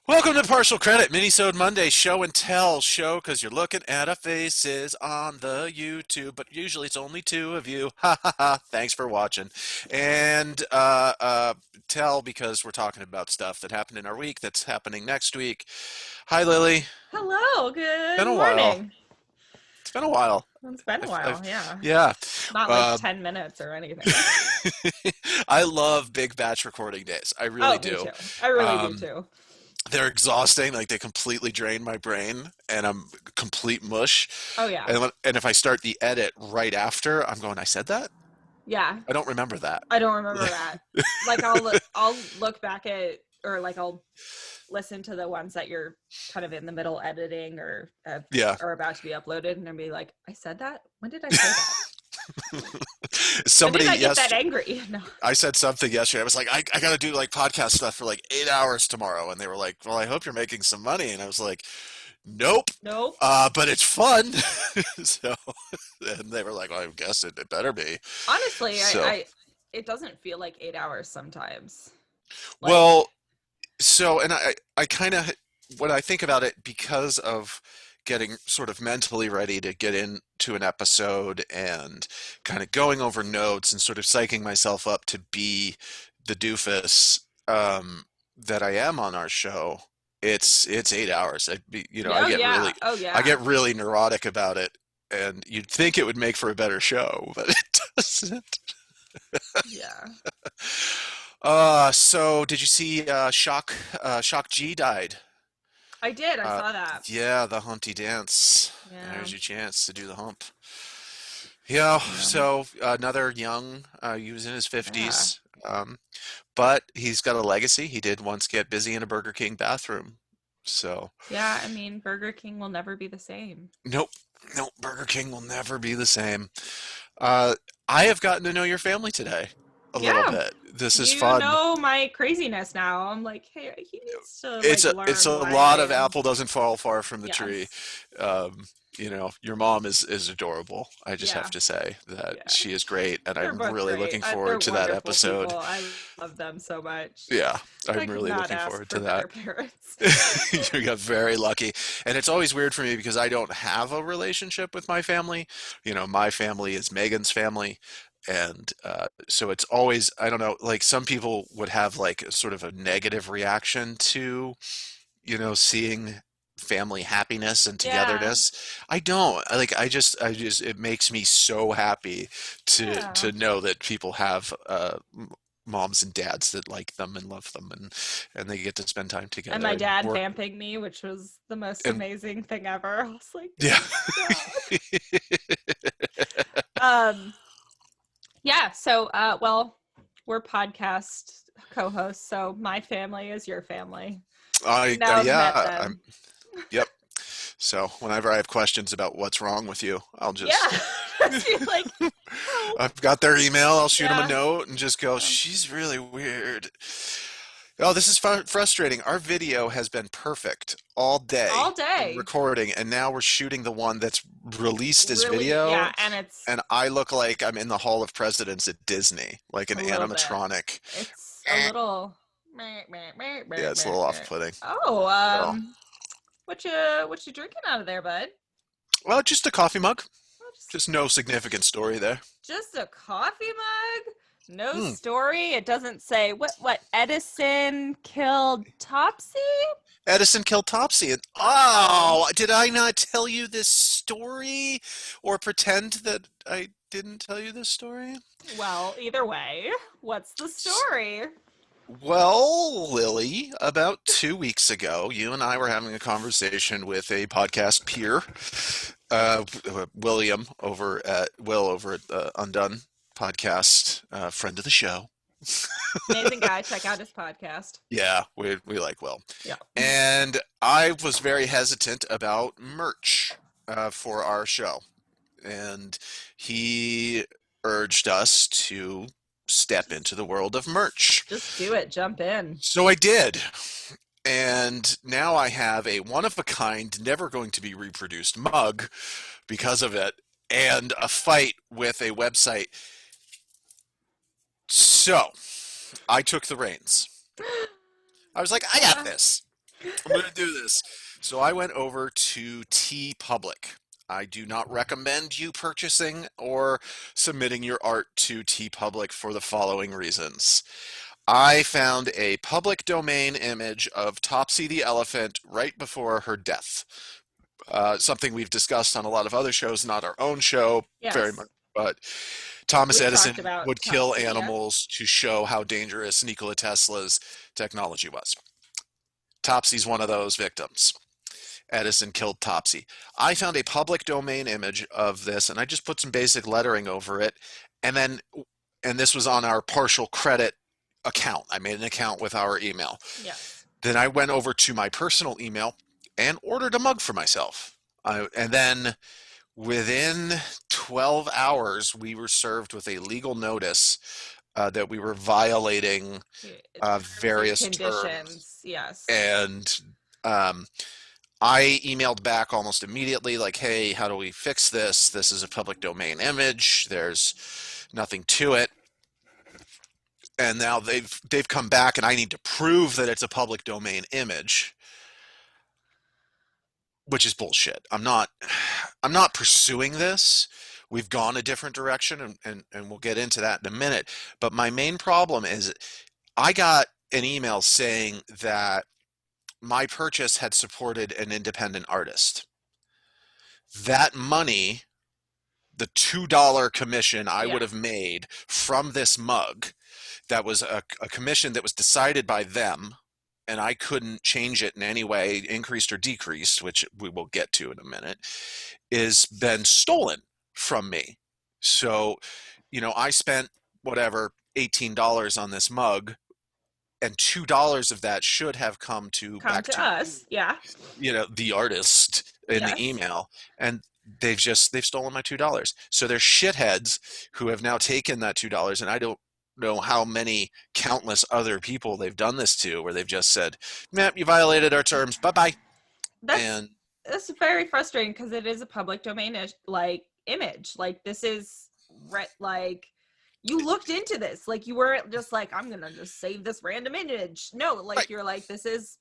Welcome to Partial Credit, Minisode Monday show and tell show because you're looking at our faces on the YouTube, but usually it's only two of you. Ha ha ha! Thanks for watching, and tell because we're talking about stuff that happened in our week that's happening next week. Hi, Lily. Hello, Been good a while. morning. It's been a while. It's been a while, I've yeah. yeah. Not like Uh, 10 minutes or anything. I love big batch recording days. I really Oh, me do. too. I really do Um, too. they're exhausting. Like they completely drain my brain, and I'm complete mush. Oh, yeah. And if I start the edit right after, I'm going, I said that? Yeah, I don't remember that. I don't remember that. Like I'll look back at or like I'll listen to the ones that you're kind of in the middle editing or Yeah. are about to be uploaded and I'll be like, I said that? When did I say that? When Somebody did I get that yesterday, angry? No. I said something yesterday. I was like, I got to do like podcast stuff for like 8 hours tomorrow. And they were like, well, I hope you're making some money. And I was like, nope. Nope. But it's fun. So, and they were like, well, I guess it better be. Honestly, So, it doesn't feel like 8 hours sometimes. Like, well, so, and I kind of, when I think about it, because of getting sort of mentally ready to get into an episode and kind of going over notes and sort of psyching myself up to be the doofus that I am on our show, it's 8 hours. oh yeah, oh I yeah. get really neurotic about it, and you'd think it would make for a better show, but it doesn't. Yeah. So did you see Shock G died? I did. I Uh, saw that. yeah, the Humpty Dance. Yeah. There's your chance to do the hump. Yeah, Yeah. so another young, he was in his Yeah. 50s, but he's got a legacy. He did once get busy in a Burger King bathroom. So, Yeah. I mean, Burger King will never be the same. nope, nope, Burger King will never be the same. Uh, I have gotten to know your family today a little Yeah. bit. This is You fun. know my craziness now. I'm like, hey, he needs to It's like it's learn a why I lot of am. apple doesn't fall far from the tree. Yes. Um, your mom is adorable. I just have Yeah. to say that Yeah. she is great, and They're I'm both really great. looking They're forward to that wonderful people. episode. I love them so much. Yeah, I I'm could really not looking ask forward for to that. better parents. You got very lucky. And it's always weird for me because I don't have a relationship with my family. My family is Megan's family. And so it's always, I don't know, like some people would have like sort of a negative reaction to, seeing family happiness and Yeah. togetherness. I don't. I just it makes me so happy to Yeah. know that people have moms and dads that like them and love them, and they get to spend time And together my and dad work vamping me, which was the most and amazing thing ever. I was like, yeah. oh my God. Yeah, so well, we're podcast co-hosts, so my family is your family. I Now I've met yeah, I'm them. yep. So whenever I have questions about what's wrong with you, I'll Yeah. just Just be like, help. I've got their email. I'll shoot them a Yeah. note and just go, Yeah. she's really weird. Oh, this is frustrating. Our video has been perfect all day All in day. recording, and now we're shooting the one that's released as Really, video, yeah, and it's and I look like I'm in the Hall of Presidents at Disney, like an a little bit. animatronic. It's a little meh, meh, meh, meh, Yeah, it's a meh, little meh. off-putting. Oh, So, what you drinking out of there, bud? well, just a coffee mug. Oh, Just no significant story there. just a coffee mug? No Hmm. story. It doesn't say what Edison killed Topsy? Edison killed Topsy. And, Oh. oh, did I not tell you this story? Or pretend that I didn't tell you this story? Well, either way, what's the story? Well, Lily, about 2 weeks ago, you and I were having a conversation with a podcast peer, uh, Will over at Undone podcast, friend of the show. Amazing guy. Check out his podcast. Yeah, we like Will. Yeah. And I was very hesitant about merch for our show. And he urged us to step into the world of merch. Just do it. Jump in. So I did. And now I have a one of a kind, never going to be reproduced mug because of it, and a fight with a website. So I took the reins. I was like, I got Uh, this. I'm going to do this. So I went over to T Public. I do not recommend you purchasing or submitting your art to T Public for the following reasons. I found a public domain image of Topsy the elephant right before her death. Something we've discussed on a lot of other shows, not our own show very much, Yes, but Thomas we've talked Edison about would kill Topsy. Yes. animals to show how dangerous Nikola Tesla's technology was. Topsy's one of those victims. Edison killed Topsy. I found a public domain image of this and I just put some basic lettering over it. And then, and this was on our partial credit account. I made an account with our email. Yes. Then I went over to my personal email and ordered a mug for myself. And then within 12 hours, we were served with a legal notice that we were violating various terms. Conditions. Yes. And I emailed back almost immediately, like, hey, how do we fix this? This is a public domain image. There's nothing to it. And now they've come back and I need to prove that it's a public domain image, which is bullshit. I'm not pursuing this. We've gone a different direction and we'll get into that in a minute. But my main problem is I got an email saying that my purchase had supported an independent artist. That money, the $2 commission I would have made from this mug, that was a commission that was decided by them, and I couldn't change it in any way, increased or decreased, which we will get to in a minute, is been stolen from me. So, I spent whatever, $18 on this mug, and $2 of that should have come back to us. Yeah. The artist in the email, and they've stolen my $2. So they're shitheads who have now taken that $2, and I don't know how many countless other people they've done this to, where they've just said, "Man, you violated our terms. Bye-bye." That's very frustrating because it is a public domain image. Like, this is like, you looked into this. Like, you weren't just like, I'm gonna just save this random image. No, like, right. You're like, this is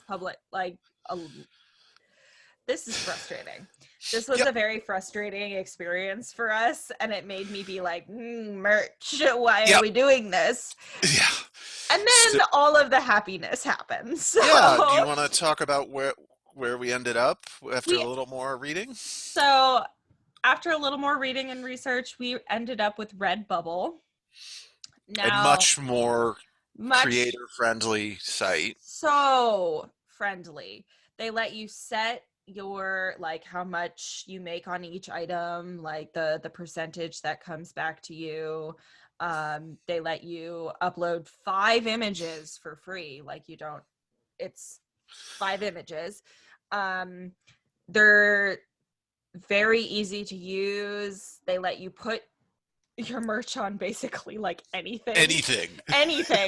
public. Like, this is frustrating. This was a very frustrating experience for us, and it made me be like, merch, why are we doing this? Yeah. And then all of the happiness happens. So. Yeah, do you want to talk about where we ended up after a little more reading? So after a little more reading and research, we ended up with Redbubble. Now, a much more creator-friendly site. So friendly. They let you set your, like, how much you make on each item, like the percentage that comes back to you. They let you upload 5 images for free. Like, it's 5 images. They're very easy to use. They let you put your merch on basically like anything,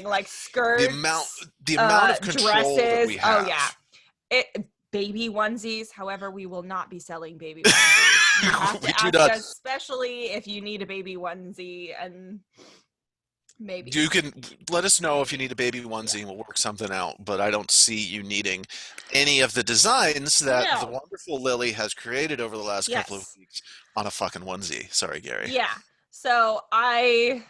like skirts, the amount of control dresses. That we have. Oh yeah, baby onesies. However, we will not be selling baby onesies. You have to ask us, especially if you need a baby onesie, and maybe you can let us know if you need a baby onesie and we'll work something out. But I don't see you needing any of the designs that the wonderful Lily has created over the last couple of weeks on a fucking onesie. Sorry, Gary. Yeah. So I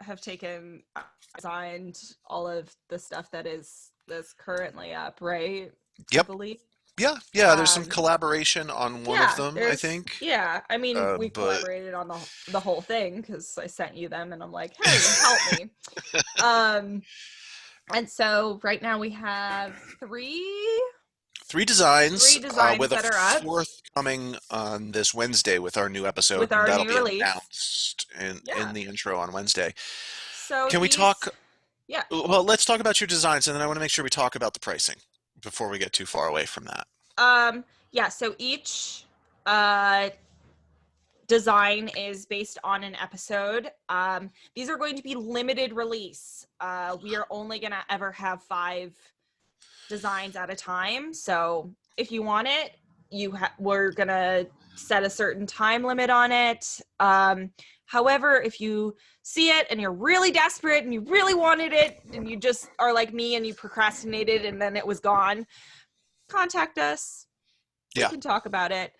have designed all of the stuff that's currently up, right? Yep. I believe. Yeah. There's some collaboration on one of them, I think. Yeah, I mean, we collaborated on the whole thing because I sent you them, and I'm like, hey, help me. And so right now we have three designs with that a are fourth coming on this Wednesday with our new episode. With our That'll new be release. Announced in the intro on Wednesday. So can we talk? Yeah. Well, let's talk about your designs, and then I want to make sure we talk about the pricing before we get too far away from that. Yeah. So each design is based on an episode. These are going to be limited release. We are only going to ever have 5 designs at a time. So if you want it, we're gonna set a certain time limit on it. However, if you see it and you're really desperate and you really wanted it and you just are like me and you procrastinated and then it was gone, contact us. We Yeah, can talk about it.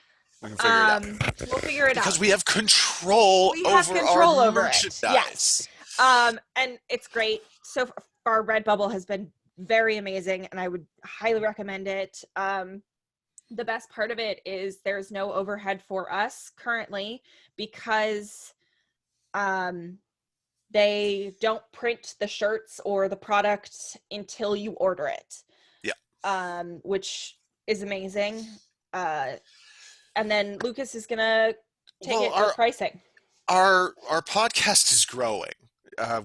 we can figure it out. We'll figure it Because out. we have control We have over our control over it. Yes. merchandise. And it's great. So far, Redbubble has been very amazing, and I would highly recommend it. The best part of it is there's no overhead for us currently because they don't print the shirts or the product until you order it. Yeah. Which is amazing. And then Lucas is gonna take Well, it with pricing. our podcast is growing.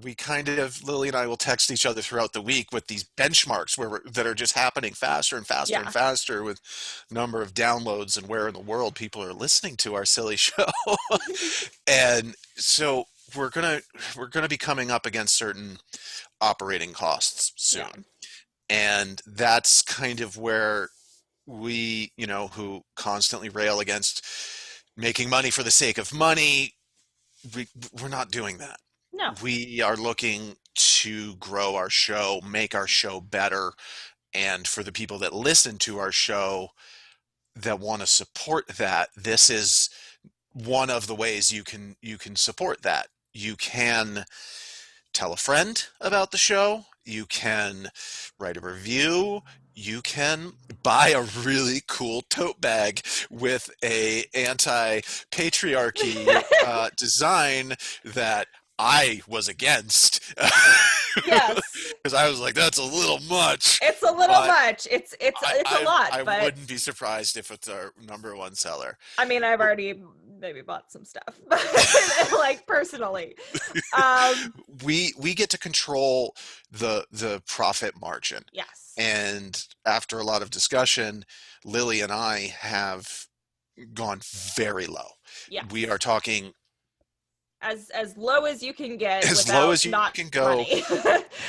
We kind of, Lily and I will text each other throughout the week with these benchmarks that are just happening faster and faster and Yeah. faster with number of downloads and where in the world people are listening to our silly show. And so we're gonna be coming up against certain operating costs soon. Yeah. And that's kind of where we, who constantly rail against making money for the sake of money, we're not doing that. No. We are looking to grow our show, make our show better, and for the people that listen to our show that want to support that, this is one of the ways you can support that. You can tell a friend about the show. You can write a review. You can buy a really cool tote bag with a anti-patriarchy design that I was against. Yes. Because I was like, that's a little much. It's a little much. It's a lot. I but wouldn't be surprised if it's our number one seller. I mean, I've already maybe bought some stuff, like personally. We get to control the profit margin. Yes. And after a lot of discussion, Lily and I have gone very low. Yes. We are talking as low as you can get, as without low as you not can go money.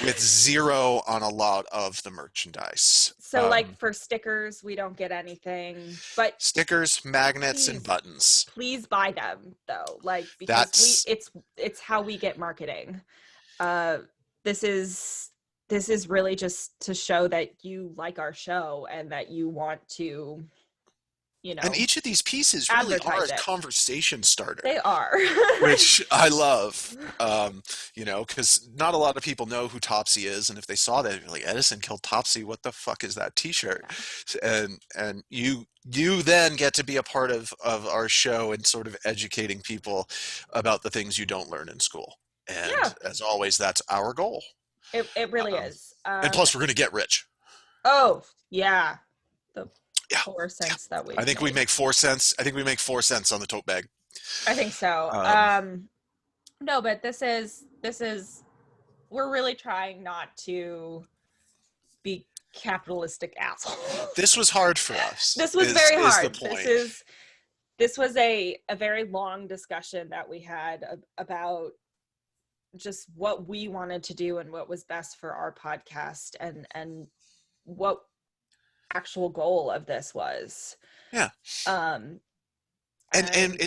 with zero on a lot of the merchandise. So like for stickers, we don't get anything, but stickers, magnets, and please- buttons. please buy them though, like because it's how we get marketing. This is really just to show that you like our show and that you want to, And each of these pieces really are advertise a it. conversation starter. They are. Which I love, because not a lot of people know who Topsy is, and if they saw that, they're like, Edison killed Topsy, what the fuck is that T-shirt? And you then get to be a part of our show and sort of educating people about the things you don't learn in school. And as always, that's our goal. It really is. And plus, we're going to get rich. Oh yeah, the Yeah. 4 cents that we. I think we make 4 cents. I think we make 4 cents on the tote bag. I think so. No, but this is we're really trying not to be capitalistic assholes. This was hard for us. This was very hard. The point. This was a very long discussion that we had about just what we wanted to do and what was best for our podcast and what actual goal of this was. Yeah. And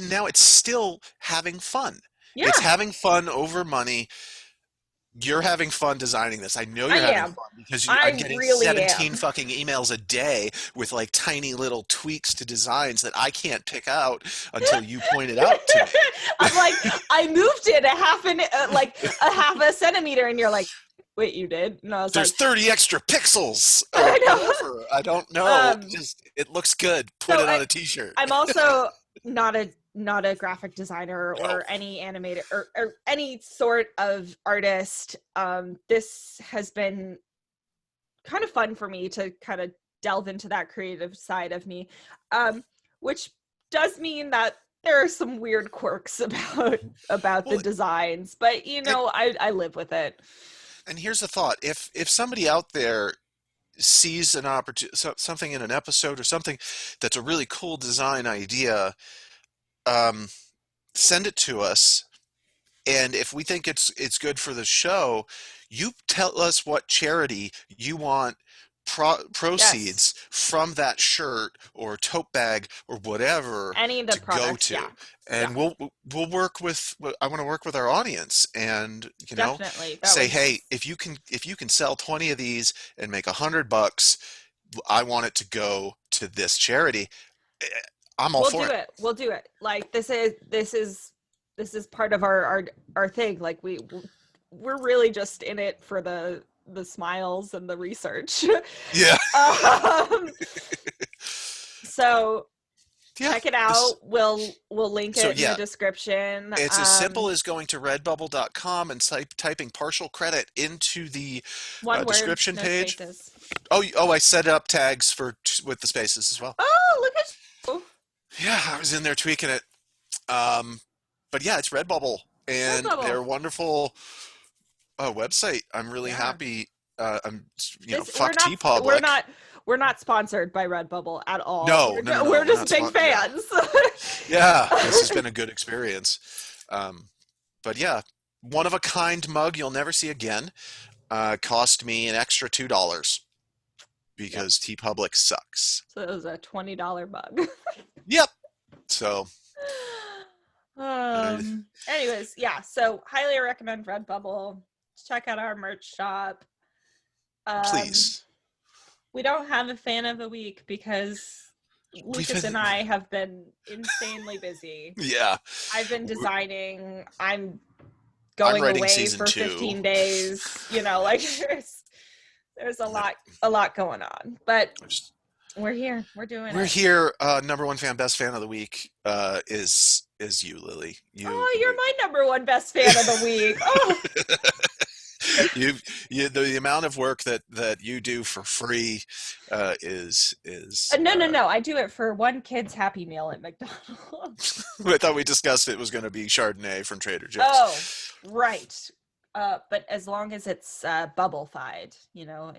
now it's still having fun. yeah. It's having fun over money. You're having fun designing this. I know you're having fun because I'm getting really 17 am. fucking emails a day with like tiny little tweaks to designs that I can't pick out until you point it out to me. I'm like, I moved it a half a centimeter, and you're like, wait, you did? And I was There's 30 extra pixels. I know. Whatever. I don't know. It looks good. Put it on a t-shirt. I'm also not a graphic designer or any animator or any sort of artist. This has been kind of fun for me to kind of delve into that creative side of me, which does mean that there are some weird quirks about the designs, but I live with it. And here's the thought: if somebody out there sees an opportunity, something in an episode or something that's a really cool design idea, send it to us. And if we think it's good for the show, you tell us what charity you want Yes. proceeds from that shirt or tote bag or whatever Any of the to go products, to. yeah. Yeah. And we'll work with, I want to work with our audience and, Definitely. That say, was hey, if you can sell 20 of these and make $100, I want it to go to this charity. Eh, I'm all we'll for do it. it. We'll do it. Like this is part of our thing. Like we're really just in it for the smiles and the research. Yeah. um, so Yeah. check it out. We'll link So it in the yeah, description. it's as simple as going to redbubble.com and typing partial credit into the One word, description no page. spaces. Oh, I set up tags with the spaces as well. Oh, look at you. Yeah, I was in there tweaking it. Um, but yeah, it's Redbubble, and Redbubble. they're a wonderful website. I'm really Yeah. happy. I'm, This fuck T we're Public. not we're not sponsored by Redbubble at all. No, no, no, no. We're We're just not big spot. Yeah, fans. yeah. This has been a good experience. Um, but yeah, one of a kind mug you'll never see again. Cost me an extra $2 Yep. because T Public sucks. So it was a $20 mug. Yep. So uh, Anyways, yeah. So highly recommend Redbubble. Check out our merch shop. Um, please, we don't have a fan of the week because we've Lucas been. and I have been insanely busy. Yeah, I've been designing. I'm I'm going writing away season for 2. 15 days. Like there's a lot going on. But we're here. We're doing We're it. here. Number one fan, best fan of the week is you, Lily. Oh, you're my number one best fan of the week. Oh, you, the amount of work that you do for free is. no. I do it for one kid's Happy Meal at McDonald's. I thought we discussed it was going to be Chardonnay from Trader Joe's. Oh, right. But as long as it's bubble-fied,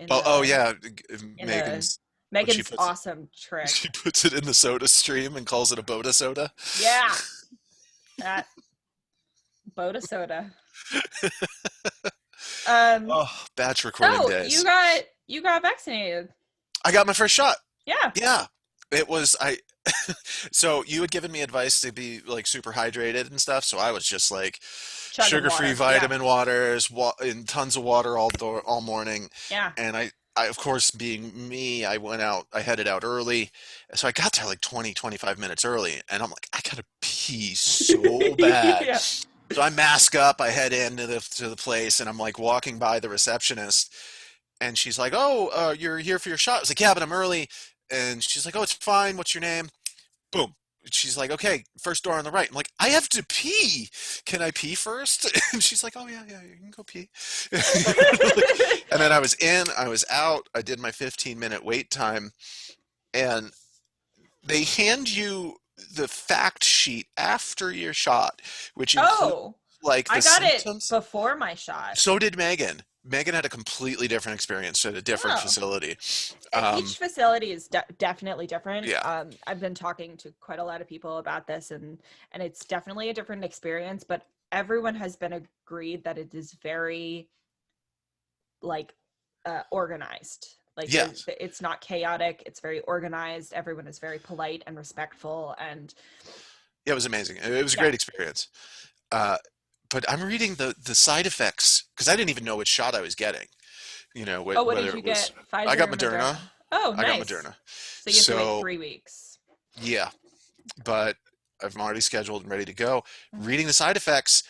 Oh yeah, in Megan's. She Megan's puts awesome trick. she puts it in the soda stream and calls it a Boda soda. Yeah, that Boda soda. Um, Oh, batch recording so days. you got vaccinated. I got my first shot. Yeah. Yeah, it was I. So you had given me advice to be like super hydrated and stuff, so I was just like Chugging sugar-free water. Yeah. vitamin waters, and tons of water all morning. Yeah. And I of course being me, I headed out early, so I got there like 25 minutes early, and I'm like, I gotta pee so bad. Yeah. So I mask up, I head into the place, and I'm like walking by the receptionist, and she's like, "Oh, you're here for your shot." I was like, "Yeah, but I'm early." And she's like, "Oh, it's fine. What's your name?" Boom. She's like, "Okay, first door on the right." I'm like, "I have to pee. Can I pee first?" And she's like, "Oh yeah, yeah, you can go pee." And then I was in, I was out. I did my 15-minute wait time, and they hand you the fact sheet after your shot, which includes Oh, like I the got it symptoms. before my shot. So did Megan. Megan had a completely different experience at a different Oh. facility. Each facility is definitely different. Yeah. I've been talking to quite a lot of people about this, and it's definitely a different experience. But everyone has been agreed that it is very like organized. Like Yes. it's not chaotic. It's very organized. Everyone is very polite and respectful. And Yeah, it was amazing. It was a yeah. great experience. Uh, but I'm reading the side effects because I didn't even know which shot I was getting. Oh, what Whether did you it was. get? Pfizer I got or Moderna. Oh, I got nice. Moderna. So you have to wait So 3 weeks. yeah, but I'm already scheduled and ready to go. Mhm. Reading the side effects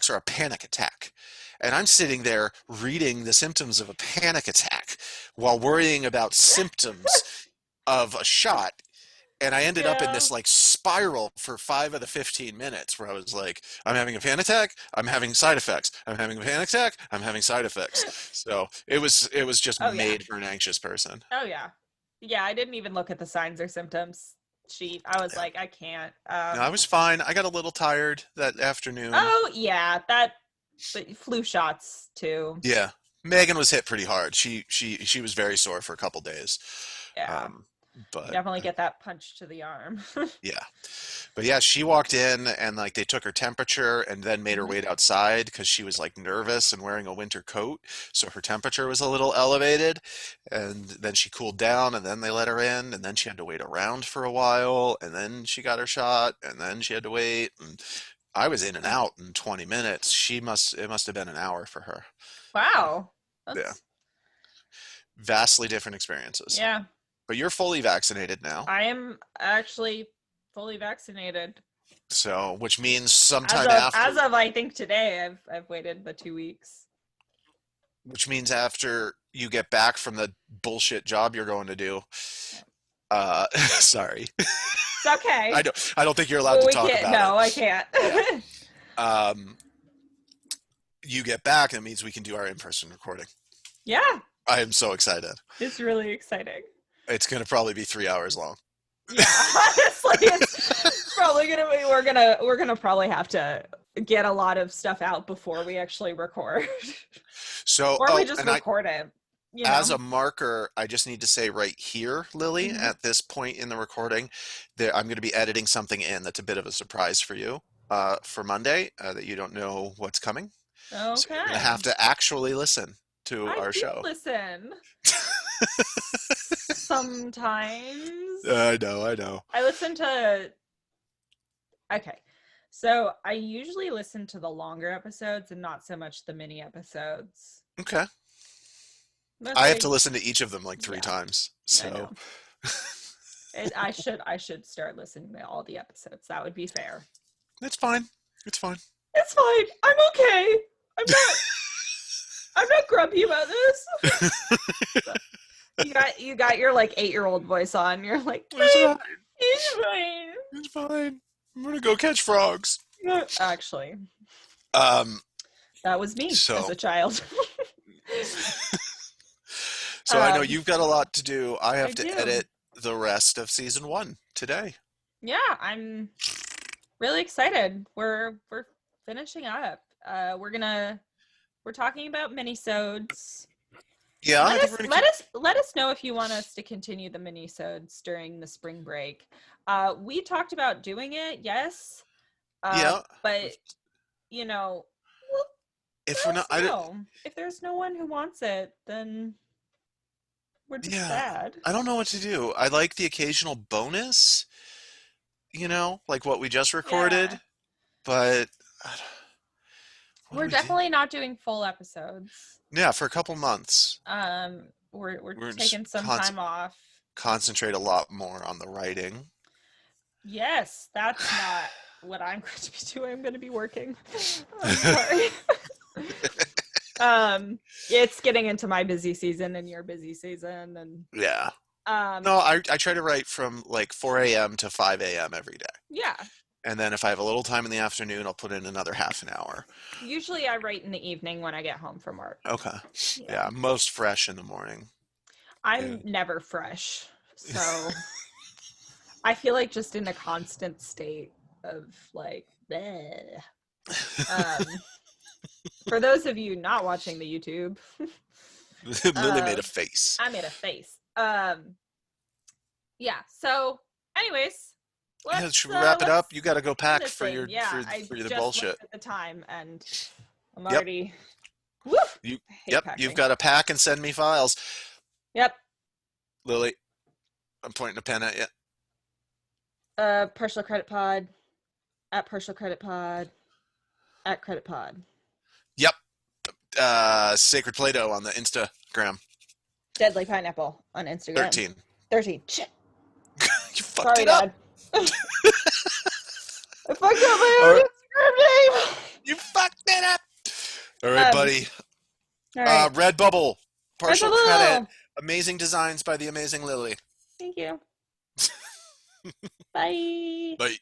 are a panic attack. And I'm sitting there reading the symptoms of a panic attack while worrying about symptoms of a shot. And I ended up in Yeah. this like spiral for 5 of the 15 minutes where I was like, I'm having a panic attack, I'm having side effects. I'm having a panic attack, I'm having side effects. So it was just Oh, yeah. made for an anxious person. Oh yeah. Yeah, I didn't even look at the signs or symptoms sheet. I was Yeah. like, I can't. No, I was fine. I got a little tired that afternoon. Oh yeah, but flu shots too. Yeah. Megan was hit pretty hard. She was very sore for a couple days. Yeah. You but definitely get that punch to the arm. yeah. But yeah, she walked in and like they took her temperature and then made her Mhm. wait outside because she was like nervous and wearing a winter coat. So her temperature was a little elevated. And then she cooled down and then they let her in. And then she had to wait around for a while. And then she got her shot. And then she had to wait. And I was in and out in 20 minutes. It must have been an hour for her. Wow. Yeah. That's, Vastly different experiences. yeah. But you're fully vaccinated now. I am actually fully vaccinated. So, which means As sometime of after I think today, I've waited the 2 weeks. which means after you get back from the bullshit job you're going to do. Sorry, It's okay. I don't think you're allowed Well, to we talk can't. about No, it. I can't. Yeah. Um, you get back, that means we can do our in-person recording. Yeah, I am so excited. it's really exciting. It's going to probably be 3 hours long. Yeah, honestly, it's probably gonna be. We're gonna probably have to get a lot of stuff out before we actually record, So, or we oh, just and I, record it. You as know. a marker, I just need to say right here, Lily, Mhm. at this point in the recording, that I'm going to be editing something in that's a bit of a surprise for you for Monday that you don't know what's coming. So you're going to Okay. have to actually listen to I our do show. listen sometimes. I know, I know. I listen to. Okay. So I usually listen to the longer episodes and not so much the mini episodes. Okay. I have to Mostly, listen to each of them like three yeah, times. I So know. I should start listening to all the episodes. That would be fair. it's fine. It's fine. It's fine. I'm okay. I'm not I'm not grumpy about this. You got your like 8-year-old voice on. You're like, It's fine. it's fine. It's fine. I'm gonna go catch frogs. Actually, Um, that was me as so a child. so I know Um, you've got a lot to do. I I have to do. edit the rest of season 1 today. Yeah, I'm really excited. We're finishing up. We're talking about minisodes. Yeah, I think we're gonna keep. Let us know if you want us to continue the minisodes during the spring break. We talked about doing it, yes. Yeah, But you know, well, if we're let not, us know. If there's no one who wants it, then we're just yeah, sad. I don't know what to do. I like the occasional bonus, like what we just Yeah. recorded, but I don't- what do We're we do? definitely not doing full episodes. Yeah, for a couple months, We're we're just taking some time off. concentrate a lot more on the writing. Yes, that's not what I'm going to be doing. I'm going to be working. I'm sorry. It's getting into my busy season and your busy season, and Yeah. um, No, I try to write from like 4 a.m. to 5 a.m. every day. yeah. And then if I have a little time in the afternoon, I'll put in another half an hour. Usually, I write in the evening when I get home from work. Okay. Yeah, Yeah, I'm most fresh in the morning. I'm And never fresh, so I feel like just in a constant state of like. Bleh. Um, for those of you not watching the YouTube, Lily made uh, a face. I made a face. Yeah. So, anyways, Yeah, should we wrap it let's up? You got to go pack end this for thing. your Yeah, I for your just bullshit. looked at the time and I'm Yep. already. Woo! You I hate Yep, packing. you've got to pack and send me files. Yep. Lily, I'm pointing a pen at you. Partial Credit Pod at Partial Credit Pod at Credit Pod. Yep. Sacred Play-Doh on the Instagram. Deadly Pineapple on Instagram. 13. 13. Shit. You fucked Sorry, it up. Dad. I fucked up my All own right. Instagram name. You fucked it up. All right, buddy. All right. Redbubble. Partial Redbubble. credit. Amazing designs by the amazing Lily. Thank you. Bye. Bye.